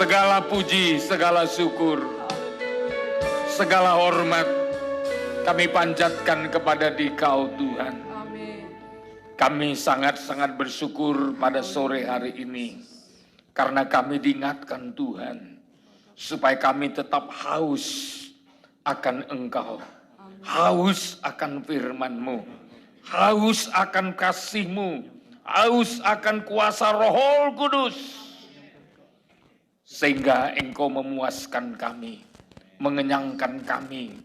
Segala puji, segala syukur, segala hormat kami panjatkan kepada Dikau Tuhan. Kami sangat-sangat bersyukur pada sore hari ini karena kami diingatkan Tuhan supaya kami tetap haus akan Engkau, haus akan firman-Mu, haus akan kasih-Mu, haus akan kuasa Roh Kudus. Sehingga Engkau memuaskan kami, mengenyangkan kami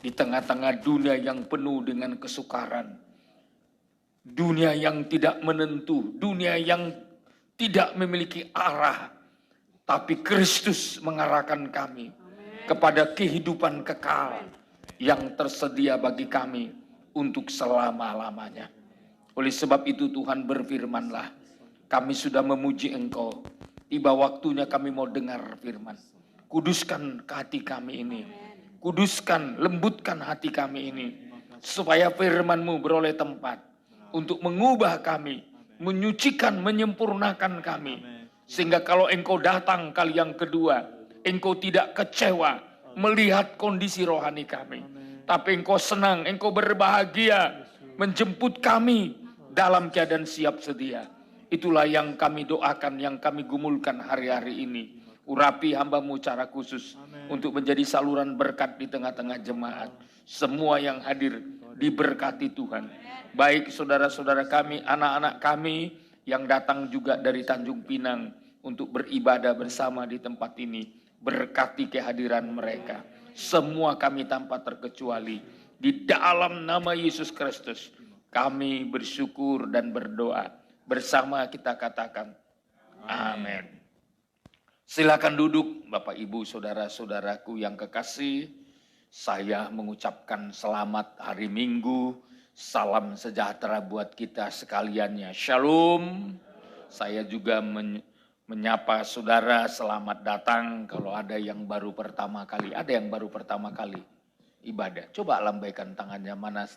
di tengah-tengah dunia yang penuh dengan kesukaran. Dunia yang tidak menentu, dunia yang tidak memiliki arah. Tapi Kristus mengarahkan kami kepada kehidupan kekal yang tersedia bagi kami untuk selama-lamanya. Oleh sebab itu Tuhan berfirman-Lah, kami sudah memuji Engkau. Tiba waktunya kami mau dengar firman. Kuduskan hati kami ini. Kuduskan, lembutkan hati kami ini. Supaya firman-Mu beroleh tempat untuk mengubah kami, menyucikan, menyempurnakan kami. Sehingga kalau Engkau datang kali yang kedua, Engkau tidak kecewa melihat kondisi rohani kami. Tapi Engkau senang, Engkau berbahagia menjemput kami dalam keadaan siap sedia. Itulah yang kami doakan, yang kami gumulkan hari-hari ini. Urapi hamba-Mu cara khusus untuk menjadi saluran berkat di tengah-tengah jemaat. Semua yang hadir diberkati Tuhan. Baik saudara-saudara kami, anak-anak kami yang datang juga dari Tanjung Pinang untuk beribadah bersama di tempat ini. Berkati kehadiran mereka. Semua kami tanpa terkecuali. Di dalam nama Yesus Kristus kami bersyukur dan berdoa. Bersama kita katakan amin. Silakan duduk Bapak Ibu saudara-saudaraku yang kekasih. Saya mengucapkan selamat hari Minggu. Salam sejahtera buat kita sekaliannya. Shalom. Saya juga menyapa saudara selamat datang. Kalau ada yang baru pertama kali. Ada yang baru pertama kali ibadah. Coba lambaikan tangannya, mana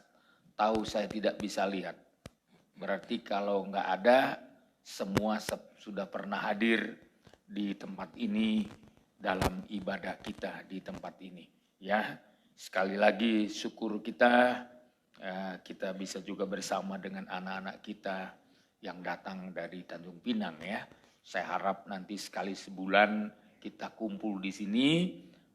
tahu saya tidak bisa lihat. Berarti kalau nggak ada, semua sudah pernah hadir di tempat ini dalam ibadah kita di tempat ini. Ya, sekali lagi syukur kita bisa juga bersama dengan anak-anak kita yang datang dari Tanjung Pinang ya. Saya harap nanti sekali sebulan kita kumpul di sini.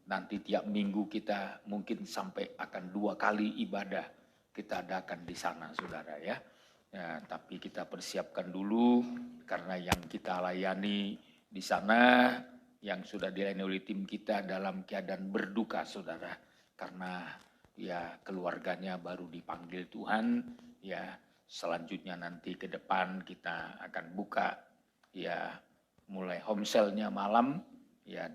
Nanti tiap minggu kita mungkin sampai akan 2 kali ibadah kita adakan di sana, saudara ya. Ya, tapi kita persiapkan dulu karena yang kita layani di sana yang sudah dilayani oleh tim kita dalam keadaan berduka saudara, karena ya keluarganya baru dipanggil Tuhan. Ya selanjutnya nanti ke depan kita akan buka ya mulai homselnya malam ya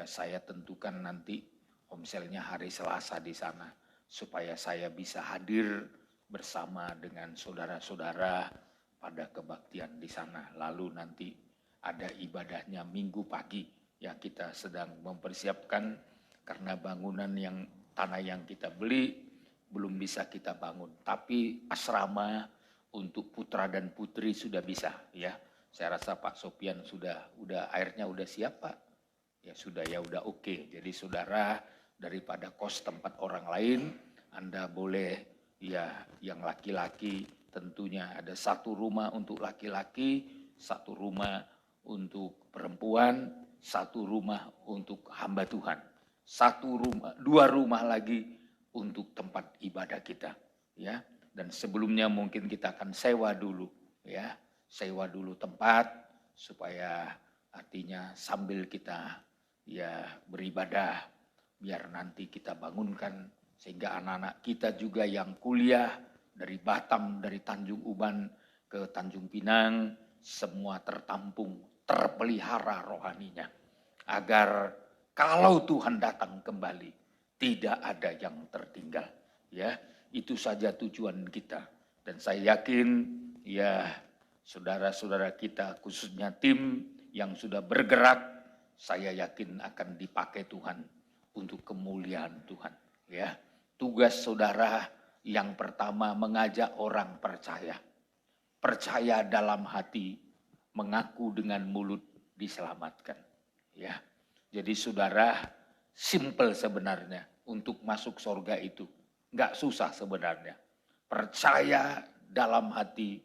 saya tentukan nanti homselnya hari Selasa di sana supaya saya bisa hadir bersama dengan saudara-saudara pada kebaktian di sana. Lalu nanti ada ibadahnya Minggu pagi. Ya kita sedang mempersiapkan karena bangunan tanah yang kita beli belum bisa kita bangun. Tapi asrama untuk putra dan putri sudah bisa ya. Saya rasa Pak Sopian udah airnya udah siap Pak. Ya sudah ya udah oke. Jadi saudara daripada kos tempat orang lain, Anda boleh ya, yang laki-laki tentunya ada 1 rumah untuk laki-laki, 1 rumah untuk perempuan, 1 rumah untuk hamba Tuhan. 2 rumah lagi untuk tempat ibadah kita, ya. Dan sebelumnya mungkin kita akan sewa dulu, ya. Sewa dulu tempat supaya artinya sambil kita ya beribadah, biar nanti kita bangunkan. Sehingga anak-anak kita juga yang kuliah dari Batam, dari Tanjung Uban ke Tanjung Pinang, semua tertampung, terpelihara rohaninya. Agar kalau Tuhan datang kembali, tidak ada yang tertinggal. Ya, itu saja tujuan kita. Dan saya yakin, ya saudara-saudara kita, khususnya tim yang sudah bergerak, saya yakin akan dipakai Tuhan untuk kemuliaan Tuhan. Ya. Tugas saudara yang pertama mengajak orang percaya. Percaya dalam hati, mengaku dengan mulut diselamatkan. Ya, jadi saudara, simple sebenarnya untuk masuk surga itu. Nggak susah sebenarnya. Percaya dalam hati,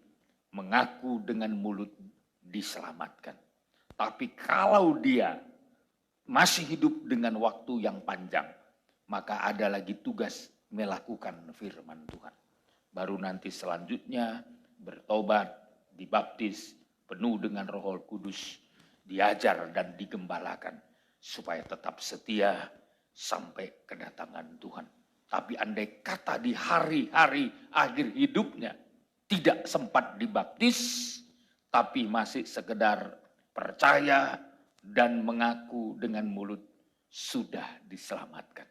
mengaku dengan mulut, diselamatkan. Tapi kalau dia masih hidup dengan waktu yang panjang, maka ada lagi tugas melakukan firman Tuhan. Baru nanti selanjutnya bertobat, dibaptis, penuh dengan Roh Kudus, diajar dan digembalakan supaya tetap setia sampai kedatangan Tuhan. Tapi andai kata di hari-hari akhir hidupnya tidak sempat dibaptis, tapi masih sekedar percaya dan mengaku dengan mulut, sudah diselamatkan.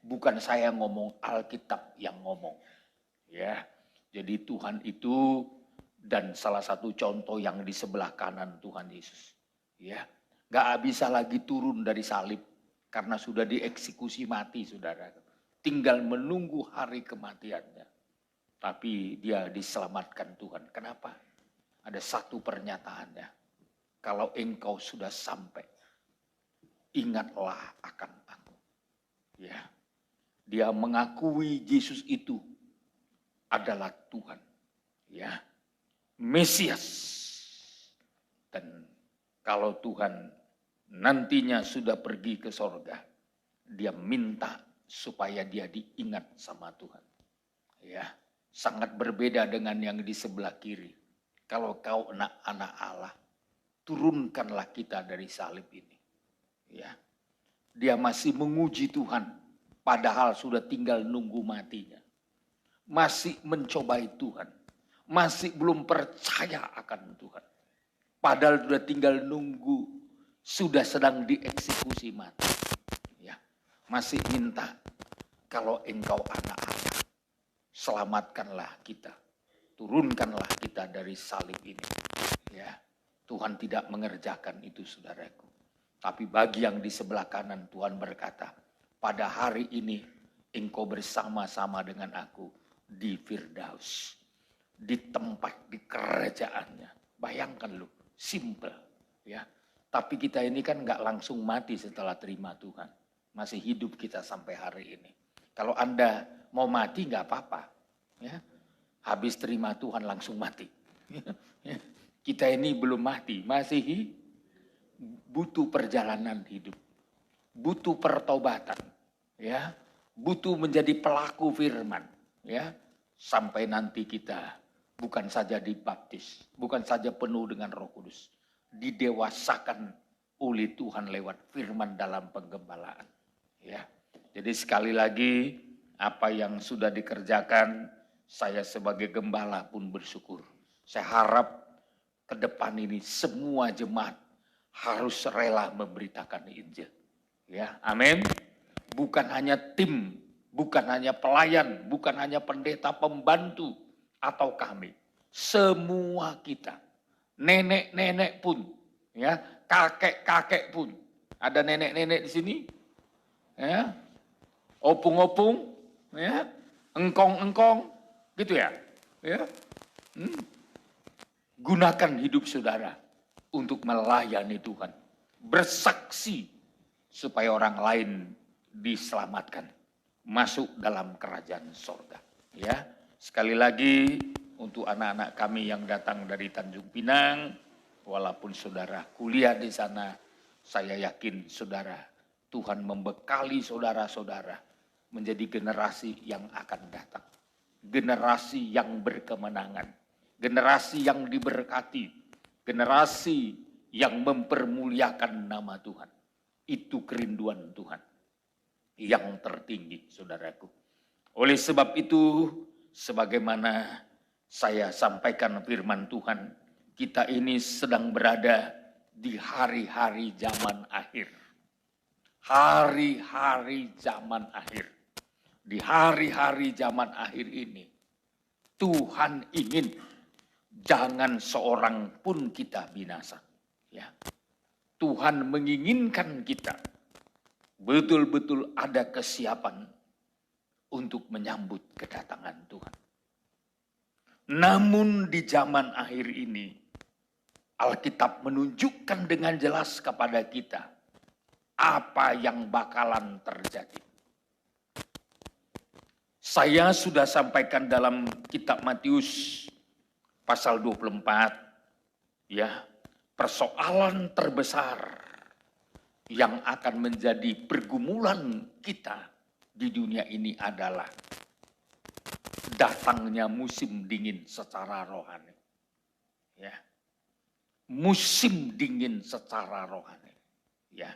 Bukan saya ngomong, Alkitab yang ngomong. Ya, jadi Tuhan itu, dan salah satu contoh yang di sebelah kanan Tuhan Yesus. Ya, nggak bisa lagi turun dari salib karena sudah dieksekusi mati, saudara. Tinggal menunggu hari kematiannya. Tapi dia diselamatkan Tuhan. Kenapa? Ada satu pernyataannya. Kalau engkau sudah sampai, ingatlah akan aku. Ya, dia mengakui Yesus itu adalah Tuhan. Ya, Mesias. Dan kalau Tuhan nantinya sudah pergi ke sorga, dia minta supaya dia diingat sama Tuhan. Ya, sangat berbeda dengan yang di sebelah kiri. Kalau kau anak-anak Allah, turunkanlah kita dari salib ini. Ya, dia masih menguji Tuhan, padahal sudah tinggal nunggu matinya. Masih mencobai Tuhan, masih belum percaya akan Tuhan. Padahal sudah tinggal nunggu, sudah sedang dieksekusi mati. Ya, masih minta, kalau engkau anak Allah, selamatkanlah kita, turunkanlah kita dari salib ini. Ya, Tuhan tidak mengerjakan itu, saudaraku. Tapi bagi yang di sebelah kanan, Tuhan berkata, pada hari ini engkau bersama-sama dengan aku di Firdaus, di tempat, di kerajaannya. Bayangkan lu, simple, ya. Tapi kita ini kan nggak langsung mati setelah terima Tuhan, masih hidup kita sampai hari ini. Kalau Anda mau mati nggak apa-apa, ya. Habis terima Tuhan langsung mati. Kita ini belum mati, masih butuh perjalanan hidup, butuh pertobatan, ya, butuh menjadi pelaku firman, ya, sampai nanti kita bukan saja dibaptis, bukan saja penuh dengan Roh Kudus, didewasakan oleh Tuhan lewat firman dalam penggembalaan. Ya, jadi sekali lagi apa yang sudah dikerjakan, saya sebagai gembala pun bersyukur. Saya harap ke depan ini semua jemaat harus rela memberitakan Injil. Ya, amin. Bukan hanya tim, bukan hanya pelayan, bukan hanya pendeta pembantu atau kami. Semua kita, nenek-nenek pun, ya, kakek-kakek pun. Ada nenek-nenek di sini, ya, opung-opung, ya, engkong-engkong, gitu ya. Ya. Gunakan hidup saudara untuk melayani Tuhan, bersaksi supaya orang lain diselamatkan, masuk dalam kerajaan sorga. Ya, sekali lagi untuk anak-anak kami yang datang dari Tanjung Pinang, walaupun saudara kuliah di sana, saya yakin saudara, Tuhan membekali saudara-saudara menjadi generasi yang akan datang. Generasi yang berkemenangan, generasi yang diberkati, generasi yang mempermuliakan nama Tuhan. Itu kerinduan Tuhan yang tertinggi, saudaraku. Oleh sebab itu, sebagaimana saya sampaikan firman Tuhan, kita ini sedang berada di hari-hari zaman akhir. Hari-hari zaman akhir. Di hari-hari zaman akhir ini, Tuhan ingin jangan seorang pun kita binasa. Ya. Tuhan menginginkan kita betul-betul ada kesiapan untuk menyambut kedatangan Tuhan. Namun di zaman akhir ini, Alkitab menunjukkan dengan jelas kepada kita apa yang bakalan terjadi. Saya sudah sampaikan dalam kitab Matius pasal 24, ya, persoalan terbesar yang akan menjadi pergumulan kita di dunia ini adalah datangnya musim dingin secara rohani. Ya. Musim dingin secara rohani. Ya.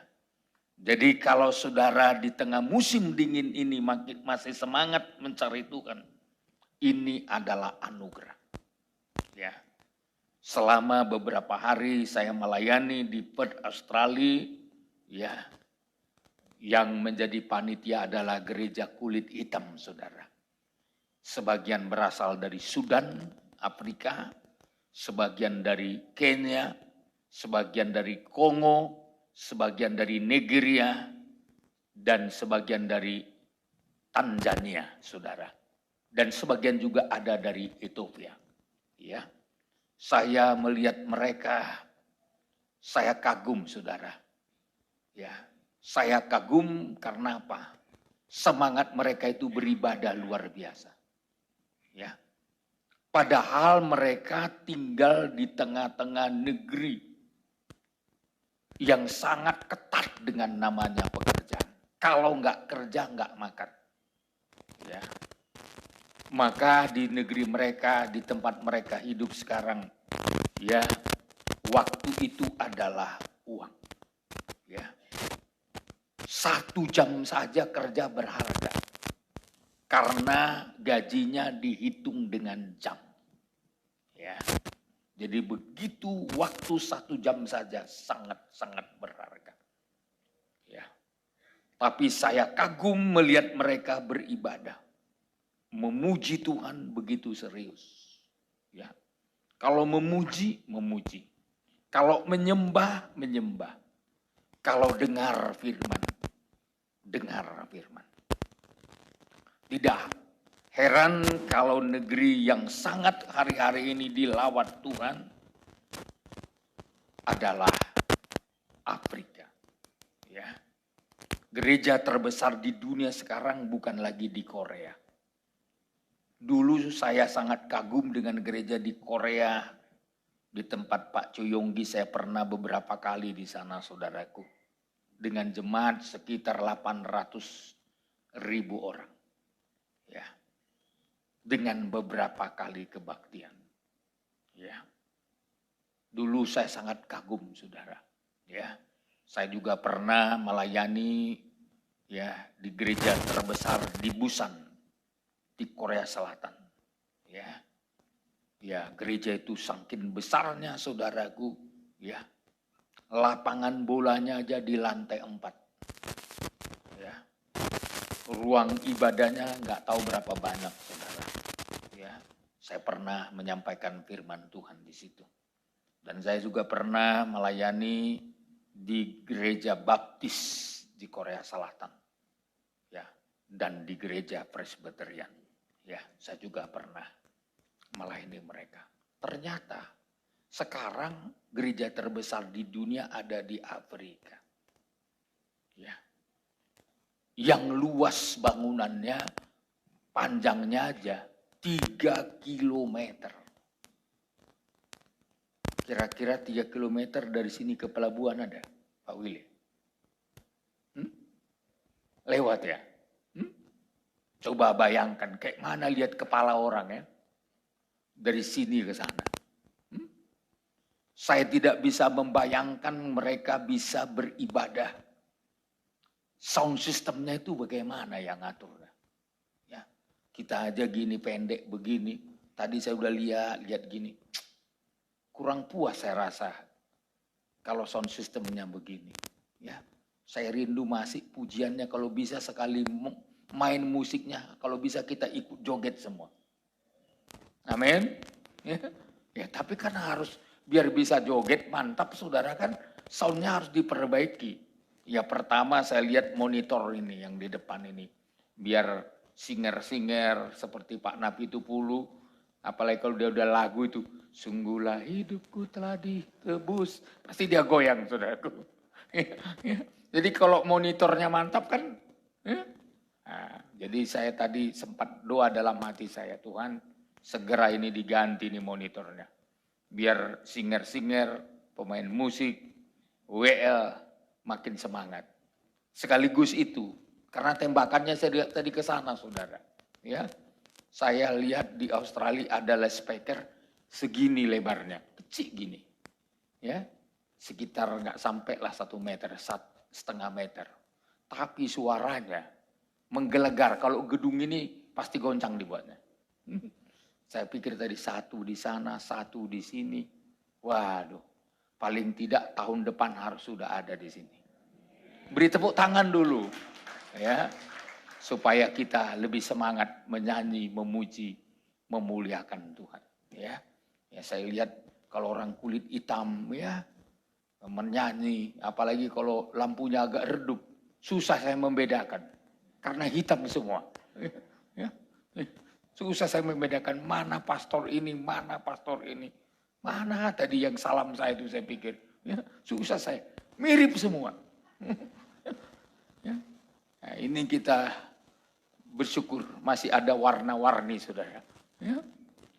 Jadi kalau saudara di tengah musim dingin ini masih semangat mencari Tuhan, ini adalah anugerah. Ya. Selama beberapa hari saya melayani di Perth, Australia, ya. Yang menjadi panitia adalah gereja kulit hitam, saudara. Sebagian berasal dari Sudan, Afrika, sebagian dari Kenya, sebagian dari Kongo, sebagian dari Nigeria, dan sebagian dari Tanzania, saudara. Dan sebagian juga ada dari Ethiopia. Ya, saya melihat mereka, saya kagum, saudara. Ya, saya kagum karena apa? Semangat mereka itu beribadah luar biasa. Ya, padahal mereka tinggal di tengah-tengah negeri yang sangat ketat dengan namanya pekerjaan. Kalau nggak kerja, nggak makan. Ya. Maka di negeri mereka, di tempat mereka hidup sekarang, ya, waktu itu adalah uang. Ya. 1 jam saja kerja berharga. Karena gajinya dihitung dengan jam. Ya. Jadi begitu waktu 1 jam saja sangat-sangat berharga. Ya. Tapi saya kagum melihat mereka beribadah. Memuji Tuhan begitu serius. Ya. Kalau memuji, memuji. Kalau menyembah, menyembah. Kalau dengar firman, dengar firman. Tidak heran kalau negeri yang sangat hari-hari ini dilawat Tuhan adalah Afrika. Ya. Gereja terbesar di dunia sekarang bukan lagi di Korea. Dulu saya sangat kagum dengan gereja di Korea. Di tempat Pak Chuyonggi saya pernah beberapa kali di sana, saudaraku. Dengan jemaat sekitar 800.000 orang. Ya. Dengan beberapa kali kebaktian. Ya. Dulu saya sangat kagum, saudara. Ya. Saya juga pernah melayani, ya, di gereja terbesar di Busan, di Korea Selatan. Ya. Ya, gereja itu saking besarnya, saudaraku. Ya. Lapangan bolanya aja di lantai 4. Ya. Ruang ibadahnya nggak tahu berapa banyak, saudara. Ya, saya pernah menyampaikan firman Tuhan di situ. Dan saya juga pernah melayani di gereja baptis di Korea Selatan. Ya, dan di gereja Presbyterian. Ya, saya juga pernah melayani mereka. Ternyata sekarang gereja terbesar di dunia ada di Afrika. Ya. Yang luas bangunannya, panjangnya aja 3 kilometer. Kira-kira 3 kilometer dari sini ke pelabuhan ada, Pak Willy? Lewat ya? Coba bayangkan kayak mana lihat kepala orang ya. Dari sini ke sana. Saya tidak bisa membayangkan mereka bisa beribadah. Sound systemnya itu bagaimana yang ngatur? Ya, kita aja gini pendek begini. Tadi saya udah lihat gini. Kurang puas saya rasa kalau sound systemnya begini. Ya, saya rindu masih pujiannya kalau bisa sekali main musiknya, kalau bisa kita ikut joget semua. Amin. Ya, tapi kan harus biar bisa joget mantap, saudara, kan soundnya harus diperbaiki. Ya, pertama saya lihat monitor ini yang di depan ini. Biar singer-singer seperti Pak Napi Tupulu, apalagi kalau dia udah lagu itu, sungguhlah hidupku telah ditebus, pasti dia goyang, saudaraku. Ya. Jadi kalau monitornya mantap kan, nah, jadi saya tadi sempat doa dalam hati saya, Tuhan segera ini diganti nih monitornya. Biar singer-singer, pemain musik, WL makin semangat. Sekaligus itu, karena tembakannya saya lihat tadi ke sana, saudara. Ya, saya lihat di Australia ada loudspeaker segini lebarnya, kecil gini, ya, sekitar nggak sampai lah 1 meter, 1,5 meter. Tapi suaranya menggelegar. Kalau gedung ini pasti goncang dibuatnya. Saya pikir tadi satu di sana, satu di sini. Waduh, paling tidak tahun depan harus sudah ada di sini. Beri tepuk tangan dulu, ya, supaya kita lebih semangat menyanyi, memuji, memuliakan Tuhan. Ya, saya lihat kalau orang kulit hitam, ya, menyanyi, apalagi kalau lampunya agak redup, susah saya membedakan, karena hitam semua. Ya, susah saya membedakan mana pastor ini, mana pastor ini, mana tadi yang salam saya itu saya pikir, ya, susah saya, mirip semua. Ya. Nah, ini kita bersyukur masih ada warna-warni, saudara. Ya.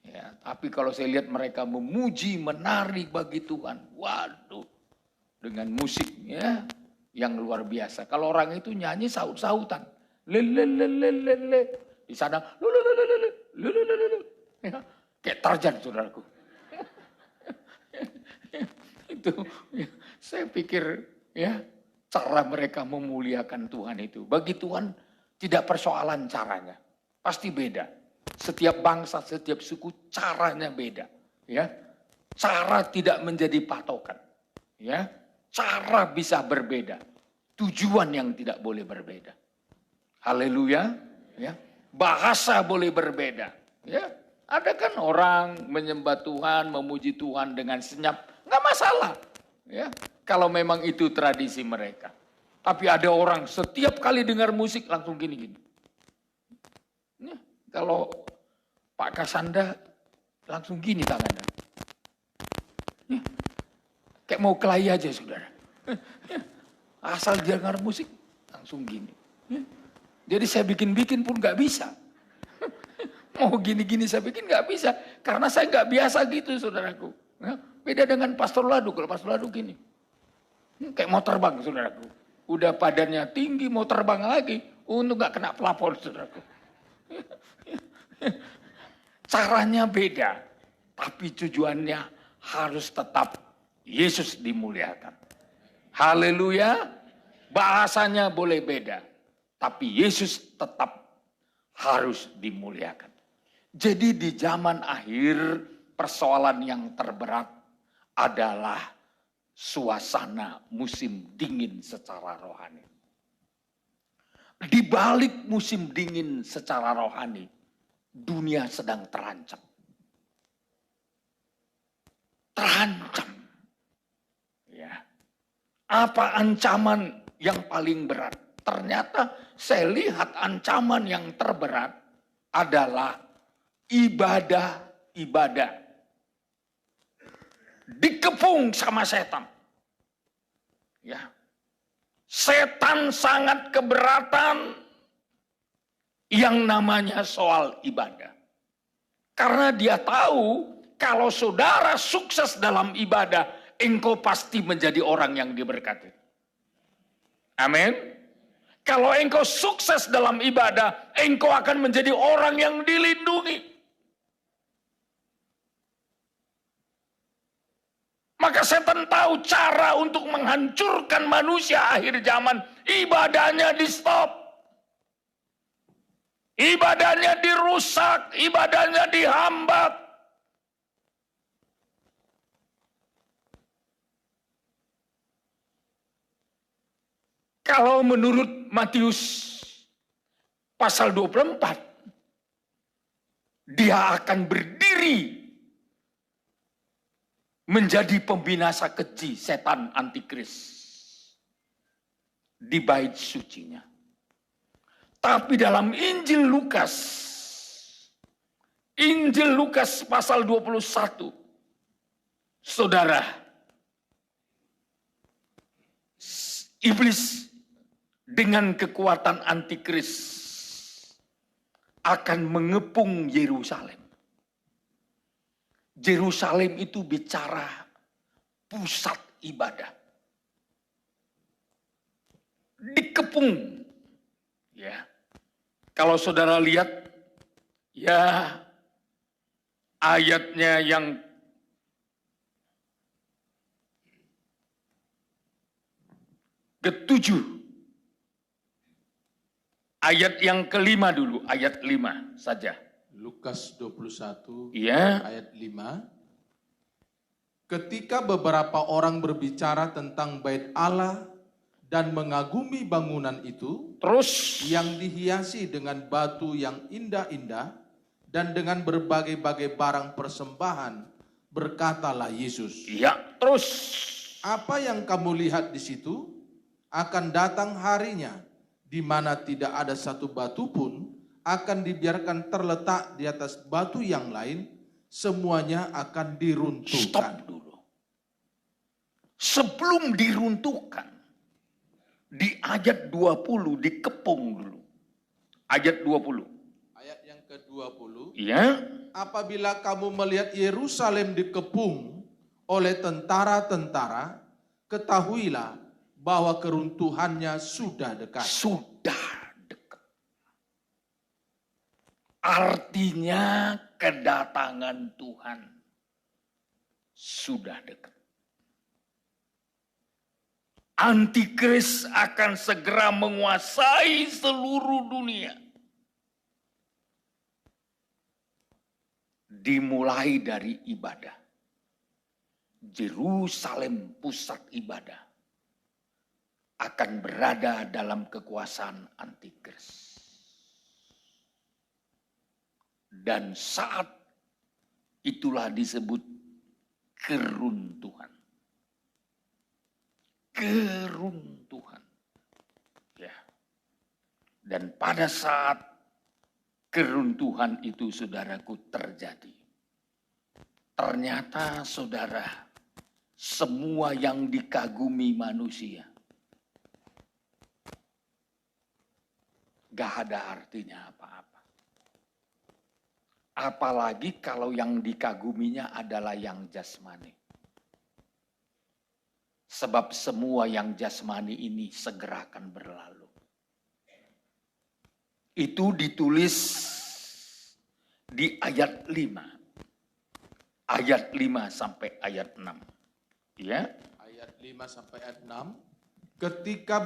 Ya, tapi kalau saya lihat mereka memuji, menari bagi Tuhan, waduh, dengan musiknya yang luar biasa. Kalau orang itu nyanyi saut-sautan, lelelelelele, di sana lelelelelele, ya, kayak Tarzan, saudaraku. Itu ya, saya pikir ya cara mereka memuliakan Tuhan itu. Bagi Tuhan tidak persoalan caranya, pasti beda. Setiap bangsa, setiap suku caranya beda. Ya, cara tidak menjadi patokan. Ya, cara bisa berbeda, tujuan yang tidak boleh berbeda. Haleluya, ya. Bahasa boleh berbeda, ya. Ada kan orang menyembah Tuhan, memuji Tuhan dengan senyap, nggak masalah, ya. Kalau memang itu tradisi mereka. Tapi ada orang setiap kali dengar musik langsung gini-gini. Ya, kalau Pak Kasanda langsung gini tangannya. Ya. Kayak mau kelahi aja, saudara. Asal dia dengar musik, langsung gini. Jadi saya bikin-bikin pun gak bisa. Mau gini-gini saya bikin gak bisa. Karena saya gak biasa gitu, saudaraku. Beda dengan Pastor Ladu. Kalau Pastor Ladu gini. Kayak mau terbang, saudaraku. Udah badannya tinggi, mau terbang lagi. Untuk gak kena pelapor, saudaraku. Caranya beda. Tapi tujuannya harus tetap Yesus dimuliakan. Haleluya. Bahasanya boleh beda, tapi Yesus tetap harus dimuliakan. Jadi di zaman akhir persoalan yang terberat adalah suasana musim dingin secara rohani. Di balik musim dingin secara rohani, dunia sedang terancam. Terancam. Apa ancaman yang paling berat? Ternyata saya lihat ancaman yang terberat adalah ibadah-ibadah dikepung sama setan. Ya. Setan sangat keberatan yang namanya soal ibadah. Karena dia tahu kalau saudara sukses dalam ibadah, engkau pasti menjadi orang yang diberkati. Amin. Kalau engkau sukses dalam ibadah, engkau akan menjadi orang yang dilindungi. Maka setan tahu cara untuk menghancurkan manusia akhir zaman. Ibadahnya di stop. Ibadahnya dirusak, ibadahnya dihambat. Kalau menurut Matius pasal 24, dia akan berdiri menjadi pembinasa keji setan antikris di bait sucinya. Tapi dalam Injil Lukas pasal 21, saudara, iblis dengan kekuatan antikris akan mengepung Yerusalem. Yerusalem itu bicara pusat ibadah. Dikepung. Ya. Kalau saudara lihat ya ayatnya yang ke-7. Ayat yang ke-5 dulu, ayat 5 saja. Lukas 21 Ya. ayat 5. Ketika beberapa orang berbicara tentang bait Allah dan mengagumi bangunan itu, Terus yang dihiasi dengan batu yang indah-indah dan dengan berbagai-bagai barang persembahan, berkatalah Yesus, ya, terus apa yang kamu lihat di situ akan datang harinya di mana tidak ada satu batu pun akan dibiarkan terletak di atas batu yang lain, semuanya akan diruntuhkan. stop dulu. Sebelum diruntuhkan, di ayat 20 dikepung dulu. Ayat 20. Ayat yang ke-20. Ya. Apabila kamu melihat Yerusalem dikepung oleh tentara-tentara, ketahuilah bahwa keruntuhannya sudah dekat. Sudah dekat. Artinya kedatangan Tuhan sudah dekat. Antikris akan segera menguasai seluruh dunia. Dimulai dari ibadah. Yerusalem pusat ibadah akan berada dalam kekuasaan antikris. Dan saat itulah disebut keruntuhan. Keruntuhan. Ya. Dan pada saat keruntuhan itu saudaraku terjadi, ternyata saudara, semua yang dikagumi manusia gak ada artinya apa-apa. Apalagi kalau yang dikaguminya adalah yang jasmani. Sebab semua yang jasmani ini segera akan berlalu. Itu ditulis di ayat 5. Ayat 5 sampai ayat 6. Ya. Ayat 5 sampai ayat 6. Ketika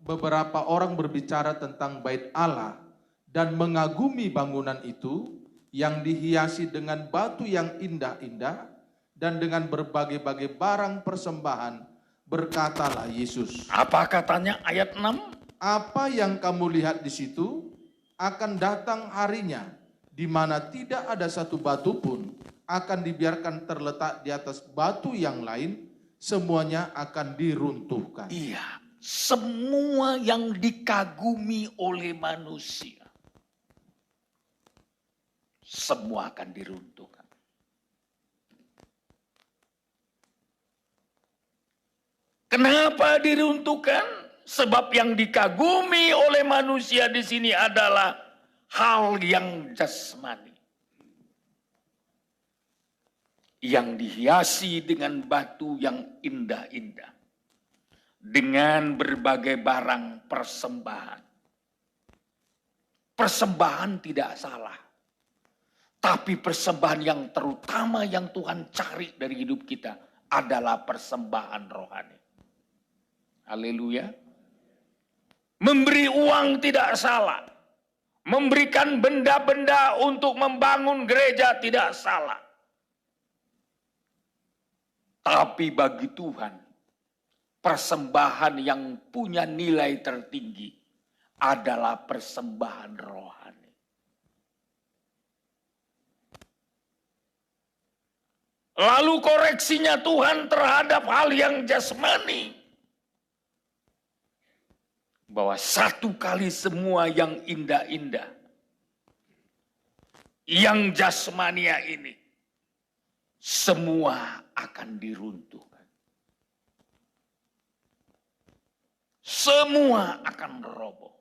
beberapa orang berbicara tentang bait Allah dan mengagumi bangunan itu yang dihiasi dengan batu yang indah-indah dan dengan berbagai-bagai barang persembahan, berkatalah Yesus. Apa katanya ayat 6? Apa yang kamu lihat di situ akan datang harinya di mana tidak ada satu batu pun akan dibiarkan terletak di atas batu yang lain, semuanya akan diruntuhkan. Iya, semua yang dikagumi oleh manusia, semua akan diruntuhkan. Kenapa diruntuhkan? Sebab yang dikagumi oleh manusia di sini adalah hal yang jasmani. Yang dihiasi dengan batu yang indah-indah. Dengan berbagai barang persembahan. Persembahan tidak salah. Tapi persembahan yang terutama yang Tuhan cari dari hidup kita adalah persembahan rohani. Haleluya. Memberi uang tidak salah. Memberikan benda-benda untuk membangun gereja tidak salah. Tapi bagi Tuhan, persembahan yang punya nilai tertinggi adalah persembahan rohani. Lalu koreksinya Tuhan terhadap hal yang jasmani. Bahwa satu kali semua yang indah-indah, yang jasmania ini, semua akan diruntuhkan. semua akan roboh.